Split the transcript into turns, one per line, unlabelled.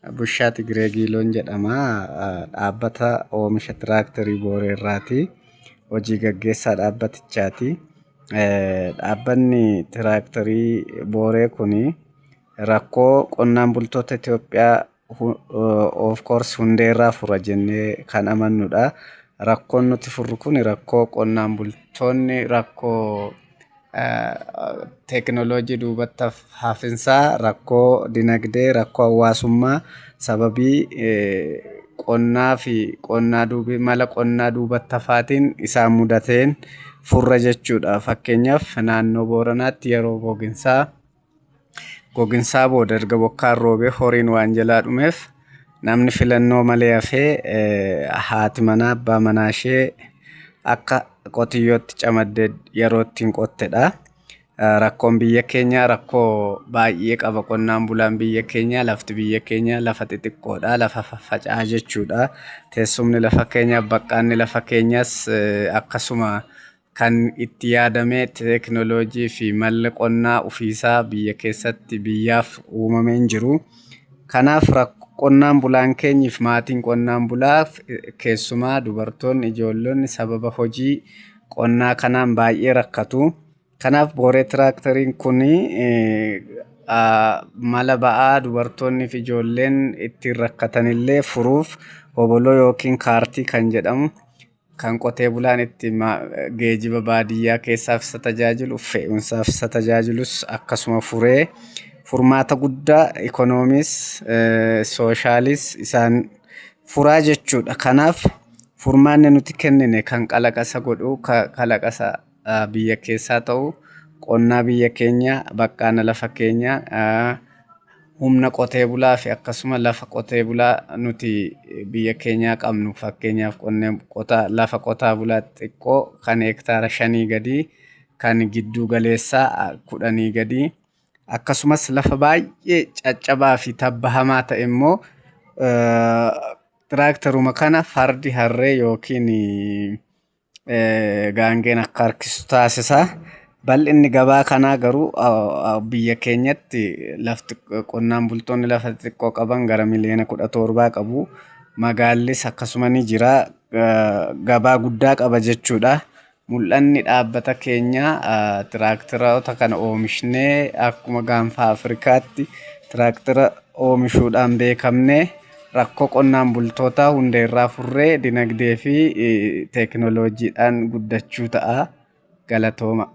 Bushaa Tigiree Giiloon jedhama. Dhaabbata oomisha tiraaktarii Booreerraati. Hojii gaggeessaa dhaabbatichaati. Dhaabbanni tiraaktarii Booree kuni rakkoo qonnaan bultoota Itoophiyaa of course hundeerraa fura jennee kan amannudha. Rakkoon nuti furru kun rakkoo qonnaan bultoonni rakkoo teekinooloojii duubatti hafinsaa, rakkoo dinagdee, rakkoo hawaasummaa sababii qonnaa fi mala qonnaa duubatti hafaatiin isaan mudateen furra jechuudha. Fakkeenyaaf naannoo Booranaatti yeroo goginsaa booda erga bokkaan roobee horiin waan jalaa dhumeef namni filannoo malee hafee haati manaa abbaa manaa ishee akka qotiyyootti camaddee yeroo ittiin qottedha. Rakkoon biyya keenyaa rakkoo baay'ee qaba. Qonnaan bulaan biyya keenyaa lafti biyya keenyaa lafa xixiqqoodha, lafa faffaca'aa jechuudha. Teessumni lafa keenyaa baqqaanni lafa keenyaas akkasuma kan itti yaadamee teekinooloojii fi malli qonnaa ofiisaa biyya keessatti biyyaaf uumamee hin jiru. Kanaaf qonnaan bulaan keenyiif maatiin qonnaan bulaaf keessumaa dubartoonni ijoollonni sababa hojii qonnaa kanaan baay'ee rakkatu. Kanaaf Booree tiraakteriin kun mala ba'aa dubartoonni fi ijoolleen ittiin rakkatanillee furuuf hoboloo yookiin kaartii kan jedhamu kan qotee bulaan itti geejiba baadiyyaa keessaaf isa tajaajilu fe'umsaaf isa tajaajilus akkasuma furee furmaata guddaa ikoonoomis soshaalis isaan furaa jechuudha. Kanaaf furmaanni nuti kennine kan qalaqasa godhu kalaqasa biyya keessaa ta'u qonnaa biyya keenya baqqaana lafa keenya humna qotee bulaa fi akkasuma lafa qotee bulaa nuti biyya keenyaa qabnu fakkeenyaaf lafa qotaa bulaa xiqqoo kan hektaara 5 gadi kan giddu galeessaa 10 gadi akkasumas lafa baay'ee caccabaa fi tabba hamaa ta'e immoo tiraakteruma kana fardi harree yookiin gaangeen akka harkisu taasisa. Bal'inni gabaa kanaa garuu biyya keenyatti lafti qonnaan bultoonni lafa xiqqoo qaban gara miliyoona 17 qabu. Magaallis akkasuma ni jira. Gabaa guddaa qaba jechuudha. Mul'anni dhaabbata keenya tiraakteroota kana oomishnee akkuma gaanfa Afrikaatti tiraaktera oomishuudhaan beekamne rakkoo qonnaan bultootaa hundeerraa furree dinagdee fi teekinooloojiidhaan guddachuu ta'a. Galatooma.